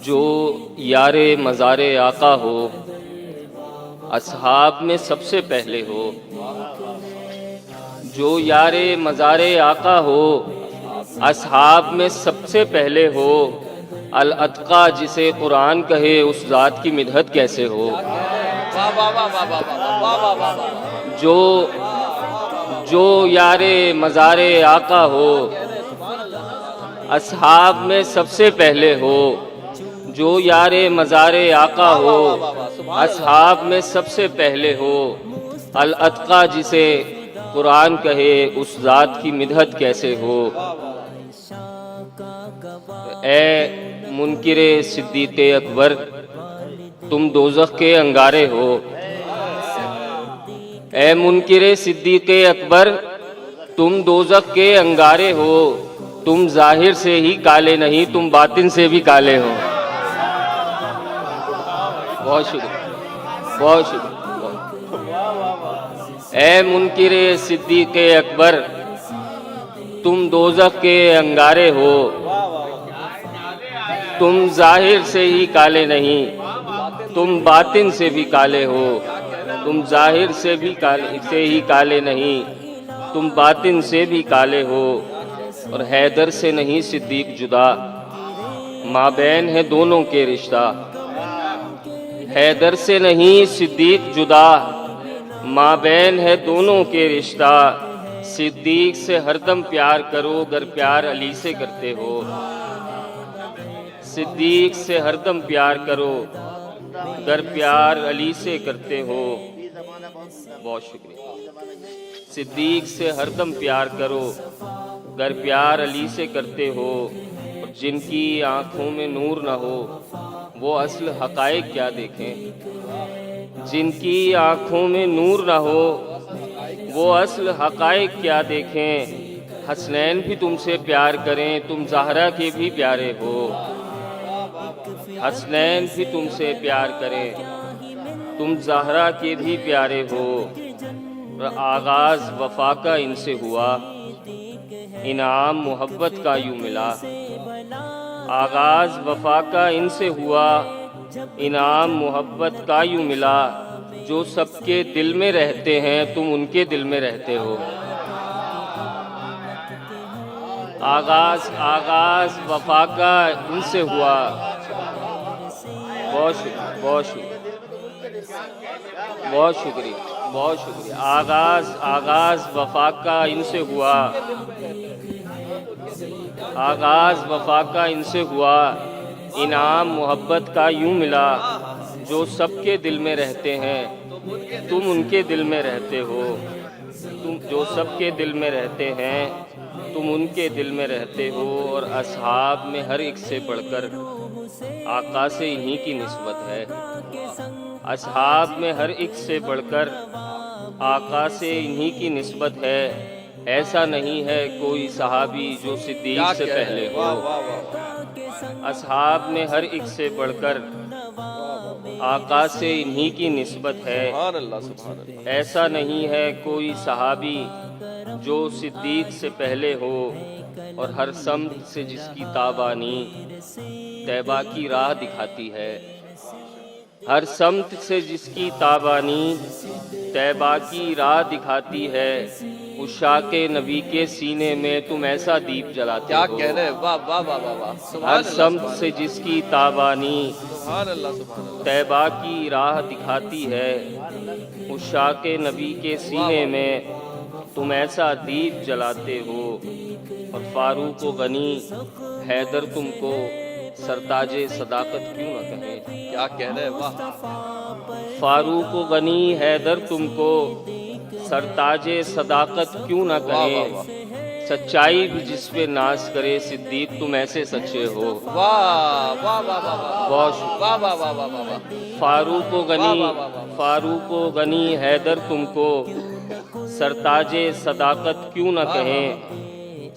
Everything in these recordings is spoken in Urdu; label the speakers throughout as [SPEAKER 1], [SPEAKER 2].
[SPEAKER 1] جو یار مزار آقا ہو اصحاب میں سب سے پہلے ہو، جو یار مزار آقا ہو اصحاب میں سب سے پہلے ہو، الاتقا جسے قرآن کہے اس ذات کی مدحت کیسے ہو۔ جو یار مزار آقا ہو اصحاب میں سب سے پہلے ہو، جو یار مزار آقا ہو اصحاب میں سب سے پہلے ہو، الاتقا جسے قرآن کہے اس ذات کی مدحت کیسے ہو۔ اے منکر صدیق اکبر تم دوزخ کے انگارے ہو، اے منکر صدیق اکبر تم دوزخ کے انگارے ہو، تم ظاہر سے ہی کالے نہیں تم باطن سے بھی کالے ہو۔ بہت شکریہ، بہت شکریہ۔ اے منکر صدیق اکبر تم دوزخ کے انگارے ہو، تم ظاہر سے ہی کالے نہیں تم باطن سے بھی کالے ہو، تم ظاہر سے ہی کالے نہیں تم باطن سے بھی کالے ہو۔ اور حیدر سے نہیں صدیق جدا، مابین ہے دونوں کے رشتہ۔ حیدر سے نہیں صدیق جدا، مابین ہے دونوں کے رشتہ۔ صدیق سے ہر دم پیار کرو گر پیار علی سے کرتے ہو، صدیق سے ہر دم پیار کرو گر پیار علی سے کرتے ہو۔ بہت شکریہ۔ صدیق سے ہر دم پیار کرو گر پیار علی سے کرتے ہو، اور جن کی آنکھوں میں نور نہ ہو وہ اصل حقائق کیا دیکھیں، جن کی آنکھوں میں نور نہ ہو وہ اصل حقائق کیا دیکھیں۔ حسنین بھی تم سے پیار کریں تم زہرا کے بھی پیارے ہو، حسنین بھی تم سے پیار کریں تم زہرا کے بھی پیارے ہو۔ آغاز وفا کا ان سے ہوا انعام محبت کا یوں ملا، آغاز وفا کا ان سے ہوا انعام محبت کا یوں ملا۔ جو سب کے دل میں رہتے ہیں تم ان کے دل میں رہتے ہو۔ آغاز وفا کا ان سے ہوا۔ بہت شکریہ، بہت شکریہ، بہت شکریہ، بہت شکریہ۔ آغاز وفا کا ان سے ہوا، آغاز وفا کا ان سے ہوا انعام محبت کا یوں ملا۔ جو سب کے دل میں رہتے ہیں تم ان کے دل میں رہتے ہو، تم جو سب کے دل میں رہتے ہیں تم ان کے دل میں رہتے ہو۔ اور اصحاب میں ہر ایک سے بڑھ کر آقا سے انہی کی نسبت ہے، اصحاب میں ہر ایک سے بڑھ کر آقا سے انہی کی نسبت ہے۔ ایسا نہیں ہے کوئی صحابی جو صدیق سے پہلے ہو، اصحاب میں ہر ایک سے بڑھ کر آقا سے انہی کی نسبت ہے۔ ایسا نہیں ہے کوئی صحابی جو صدیق سے پہلے ہو، اور ہر سمت سے جس کی تابانی طیبہ کی راہ دکھاتی ہے، ہر سمت سے جس کی تابانی طیبہ کی راہ دکھاتی ہے۔ عشاق نبی کے سینے میں تم ایسا دیپ جلاتے ہو،
[SPEAKER 2] کیا کہہ رہے ہیں، واہ واہ واہ واہ واہ،
[SPEAKER 1] ہر سمت سے جس کی تابانی
[SPEAKER 2] سبحان اللہ سبحان اللہ۔
[SPEAKER 1] طیبہ کی راہ دکھاتی ہے۔ عشاق نبی کے سینے میں تم ایسا دیپ جلاتے ہو، اور فاروق و غنی حیدر تم کو سرتاج صداقت کیوں نہ کہیں۔
[SPEAKER 2] کیا کہہ رہے ہیں، واہ۔
[SPEAKER 1] فاروق و غنی حیدر تم کو سرتاج صداقت کیوں نہ کہیں۔ سچائی بھی جس پہ ناز کرے صدیق تم ایسے سچے ہو۔
[SPEAKER 2] واہ واہ واہ واہ،
[SPEAKER 1] بہت شکریہ۔
[SPEAKER 2] واہ واہ واہ واہ واہ واہ۔
[SPEAKER 1] فاروق و غنی حیدر تم کو سرتاج صداقت کیوں نہ کہیں۔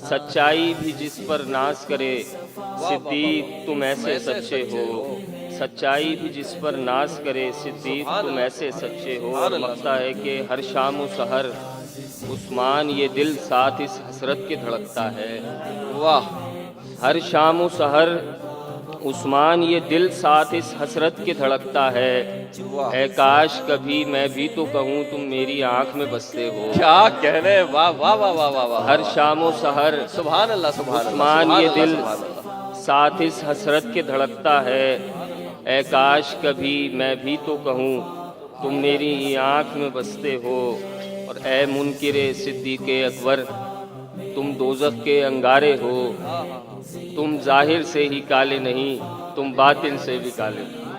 [SPEAKER 1] سچائی بھی جس پر ناز کرے صدیق تم ایسے سچے ہو، سچائی بھی جس پر ناز کرے صدیق تم ایسے سچے ہو۔ اور لگتا ہے کہ ہر شام و سحر عثمان یہ دل ساتھ اس حسرت کے دھڑکتا ہے۔
[SPEAKER 2] واہ
[SPEAKER 1] ہر شام و سحر عثمان یہ دل ساتھ اس حسرت کے دھڑکتا ہے، اے کاش کبھی میں بھی تو کہوں تم میری آنکھ میں بستے ہو۔
[SPEAKER 2] کیا کہنے، واہ واہ واہ واہ واہ واہ،
[SPEAKER 1] ہر شام و سحر
[SPEAKER 2] سبحان اللہ سبحان اللہ،
[SPEAKER 1] عثمان
[SPEAKER 2] سبحان
[SPEAKER 1] یہ
[SPEAKER 2] اللہ،
[SPEAKER 1] دل
[SPEAKER 2] سبحان اللہ۔
[SPEAKER 1] ساتھ اس حسرت کے دھڑکتا ہے، اے کاش کبھی میں بھی تو کہوں تم میری آنکھ میں بستے ہو۔ اور اے منکر صدیق اکبر، تم دوزخ کے انگارے ہو، تم ظاہر سے ہی کالے نہیں، تم باطن سے بھی کالے ہو۔